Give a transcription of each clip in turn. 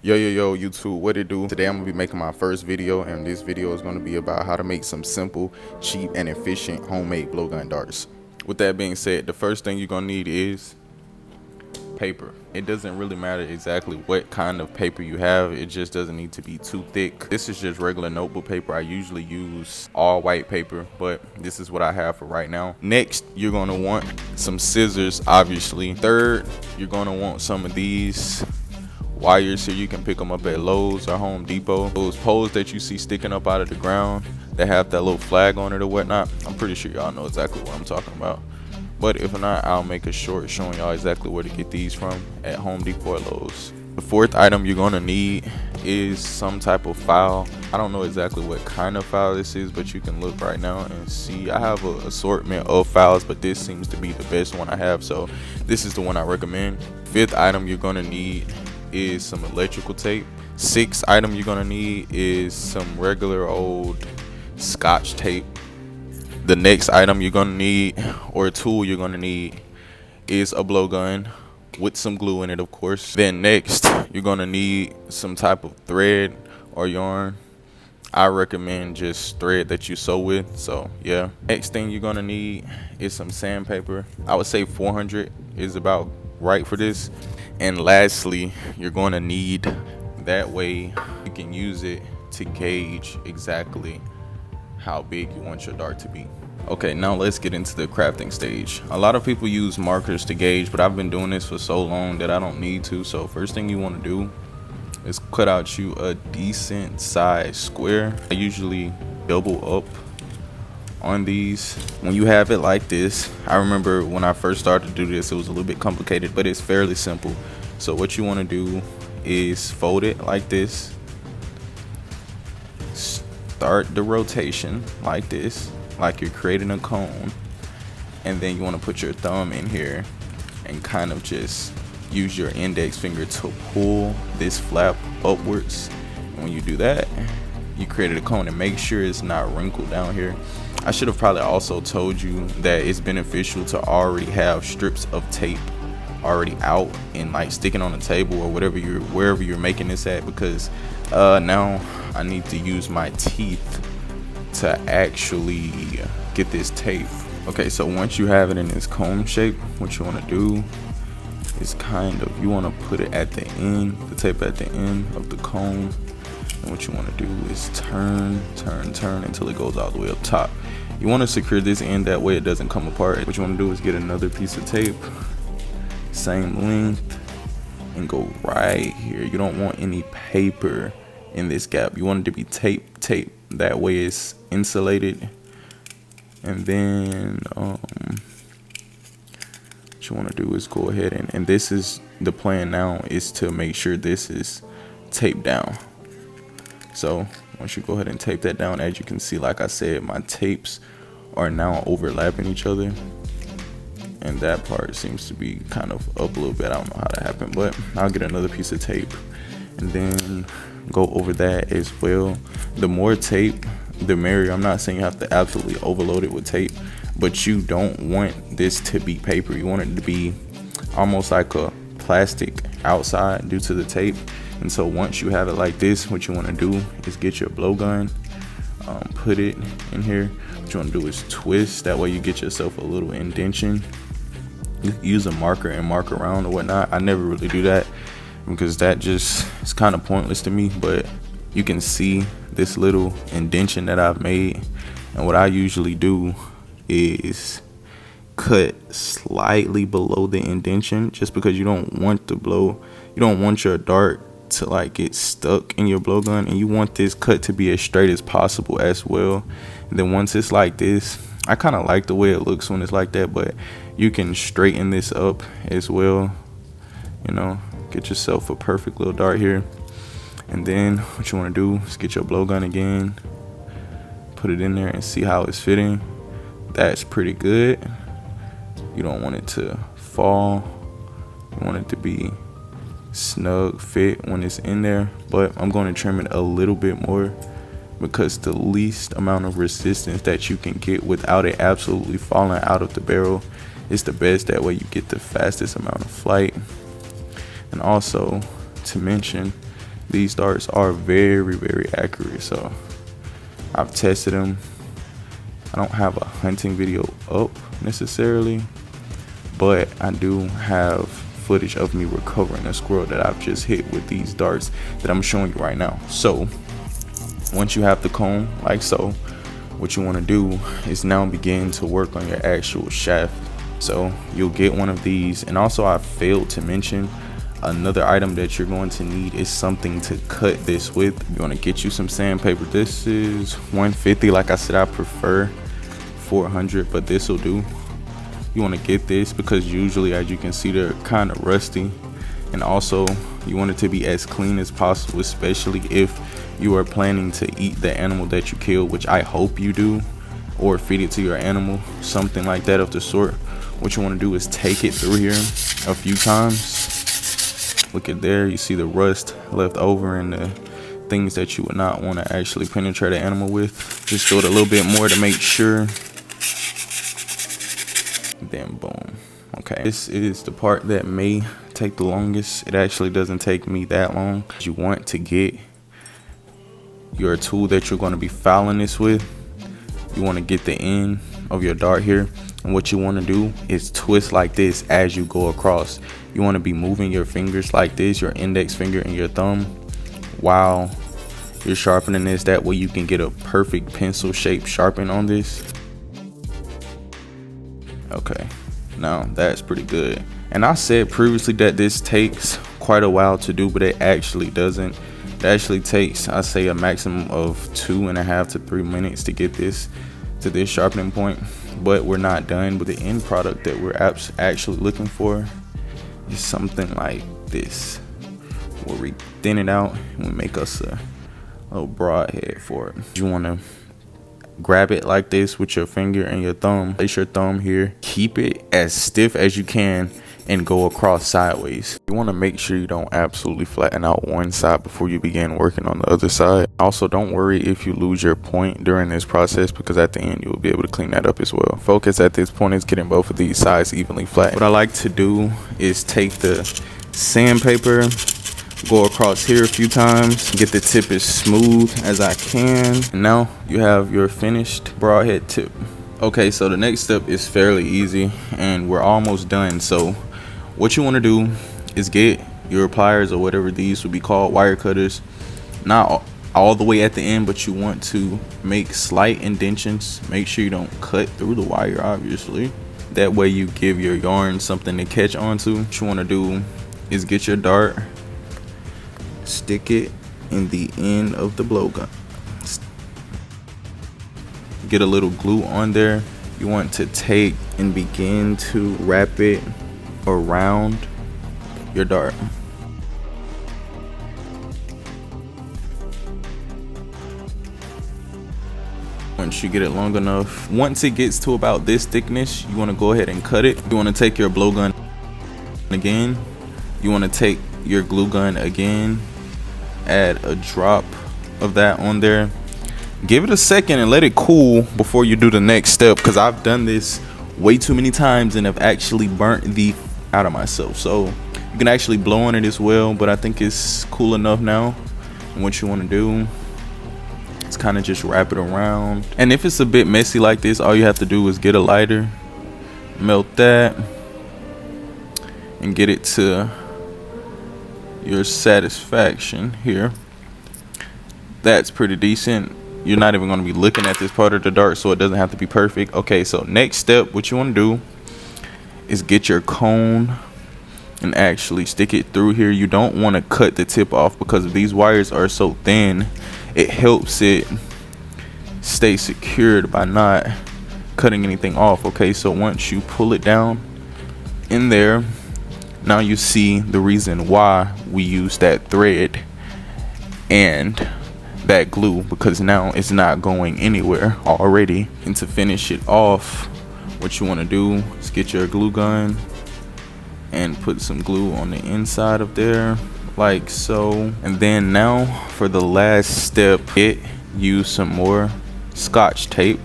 Yo, YouTube, what it do? Today I'm gonna be making my first video, and this video is gonna be about how to make some simple, cheap, and efficient homemade blowgun darts. With that being said, the first thing you're gonna need is paper. It doesn't really matter exactly what kind of paper you have, it just doesn't need to be too thick. This is just regular notebook paper. I usually use all white paper, but this is what I have for right now. Next, you're gonna want some scissors, obviously. Third, you're gonna want some of these wires here. You can pick them up at Lowe's or Home Depot. Those poles that you see sticking up out of the ground that have that little flag on it or whatnot, I'm pretty sure y'all know exactly what I'm talking about. But if not, I'll make a short showing y'all exactly where to get these from at Home Depot or Lowe's. The fourth item you're gonna need is some type of file. I don't know exactly what kind of file this is, but you can look right now and see. I have an assortment of files, but this seems to be the best one I have, so this is the one I recommend. Fifth item you're gonna need is some electrical tape. Sixth item you're gonna need is some regular old Scotch tape. The next item you're gonna need, or tool you're gonna need, is a blowgun with some glue in it, of course. Then next, you're gonna need some type of thread or yarn. I recommend just thread that you sew with, so yeah. Next thing you're gonna need is some sandpaper. I would say 400 is about right for this. And lastly, you're gonna need, that way you can use it to gauge exactly how big you want your dart to be. Okay, now let's get into the crafting stage. A lot of people use markers to gauge, but I've been doing this for so long that I don't need to. So first thing you want to do is cut out you a decent size square. I usually double up on these. When you have it like this, I remember when I first started to do this, it was a little bit complicated, but it's fairly simple. So what you want to do is fold it like this, start the rotation like this, like you're creating a cone, and then you want to put your thumb in here and kind of just use your index finger to pull this flap upwards. And when you do that, you created a cone. And make sure it's not wrinkled down here. I should have probably also told you that it's beneficial to already have strips of tape already out and like sticking on the table or wherever you're making this at, because now I need to use my teeth to actually get this tape. Okay, so once you have it in this cone shape, what you want to do is you want to put it at the end, the tape at the end of the cone. And what you want to do is turn until it goes all the way up top. You want to secure this end, that way it doesn't come apart. What you want to do is get another piece of tape, same length, and go right here. You don't want any paper in this gap. You want it to be tape. That way it's insulated. And then what you want to do is go ahead and this is the plan now, is to make sure this is taped down. So once you go ahead and tape that down, as you can see, like I said, my tapes are now overlapping each other, and that part seems to be kind of up a little bit. I don't know how that happened, but I'll get another piece of tape and then go over that as well. The more tape, the merrier. I'm not saying you have to absolutely overload it with tape, but you don't want this to be paper. You want it to be almost like a plastic outside due to the tape. And so once you have it like this, what you want to do is get your blowgun, put it in here. What you want to do is twist, that way you get yourself a little indentation. You can use a marker and mark around or whatnot. I never really do that because that just is kind of pointless to me, but you can see this little indentation that I've made. And what I usually do is cut slightly below the indentation, just because you don't want your dart to like get stuck in your blowgun, and you want this cut to be as straight as possible as well. And then once it's like this, I kind of like the way it looks when it's like that, but you can straighten this up as well, you know, get yourself a perfect little dart here. And then what you want to do is get your blowgun again, put it in there and see how it's fitting. That's pretty good. You don't want it to fall, you want it to be snug fit when it's in there. But I'm going to trim it a little bit more, because the least amount of resistance that you can get without it absolutely falling out of the barrel is the best. That way you get the fastest amount of flight. And also to mention These darts are very, very accurate, so I've tested them. I don't have a hunting video up necessarily, but I do have footage of me recovering a squirrel that I've just hit with these darts that I'm showing you right now. So once you have the cone like so, what you want to do is now begin to work on your actual shaft. So you'll get one of these, and also I failed to mention another item that you're going to need is something to cut this with. You want to get you some sandpaper. This is 150. Like I said, I prefer 400, but this will do. You want to get this because usually, as you can see, they're kind of rusty, and also you want it to be as clean as possible, especially if you are planning to eat the animal that you kill, which I hope you do, or feed it to your animal, something like that of the sort. What you want to do is take it through here a few times. Look at there, you see the rust left over and the things that you would not want to actually penetrate an animal with. Just do it a little bit more to make sure. Then boom. Okay, this is the part that may take the longest. It actually doesn't take me that long. You want to get your tool that you're going to be filing this with. You want to get the end of your dart here, and what you want to do is twist like this as you go across. You want to be moving your fingers like this, your index finger and your thumb, while you're sharpening this. That way you can get a perfect pencil shape sharpen on this. Okay, now that's pretty good. And I said previously that this takes quite a while to do, but it actually doesn't. It actually takes, I say, a maximum of 2.5 to 3 minutes to get this to this sharpening point. But we're not done. But the end product that we're actually looking for is something like this, where we thin it out and we make us a little broad head for it. You want to grab it like this with your finger and your thumb. Place your thumb here, keep it as stiff as you can, and go across sideways. You want to make sure you don't absolutely flatten out one side before you begin working on the other side. Also, don't worry if you lose your point during this process, because at the end you will be able to clean that up as well. Focus at this point is getting both of these sides evenly flat. What I like to do is take the sandpaper, go across here a few times, get the tip as smooth as I can, and now you have your finished broadhead tip. Okay, so the next step is fairly easy and we're almost done. So what you want to do is get your pliers, or whatever these would be called, wire cutters, not all the way at the end, but you want to make slight indentions. Make sure you don't cut through the wire, obviously. That way you give your yarn something to catch onto. What you want to do is get your dart, stick it in the end of the blowgun, get a little glue on there. You want to take and begin to wrap it around your dart. Once you get it long enough, once it gets to about this thickness, you want to go ahead and cut it. You want to take your blowgun again, you want to take your glue gun again, add a drop of that on there, give it a second and let it cool before you do the next step, because I've done this way too many times and have actually burnt the out of myself. So you can actually blow on it as well, but I think it's cool enough now. And what you want to do is kind of just wrap it around, and if it's a bit messy like this, all you have to do is get a lighter, melt that, and get it to your satisfaction here. That's pretty decent. You're not even going to be looking at this part of the dart, so it doesn't have to be perfect. Okay, so next step, what you want to do is get your cone and actually stick it through here. You don't want to cut the tip off, because these wires are so thin, it helps it stay secured by not cutting anything off. Okay, so once you pull it down in there, now you see the reason why we use that thread and that glue, because now it's not going anywhere already. And to finish it off, what you want to do is get your glue gun and put some glue on the inside of there like so. And then now for the last step, use some more Scotch tape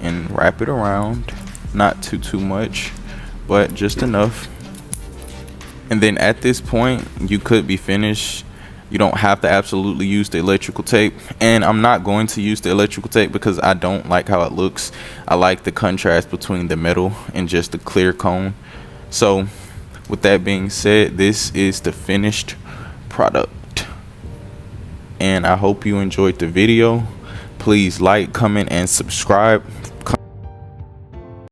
and wrap it around, not too much, but just enough. And then at this point you could be finished. You don't have to absolutely use the electrical tape, and I'm not going to use the electrical tape because I don't like how it looks. I like the contrast between the metal and just the clear cone. So with that being said, this is the finished product, and I hope you enjoyed the video. Please like, comment, and subscribe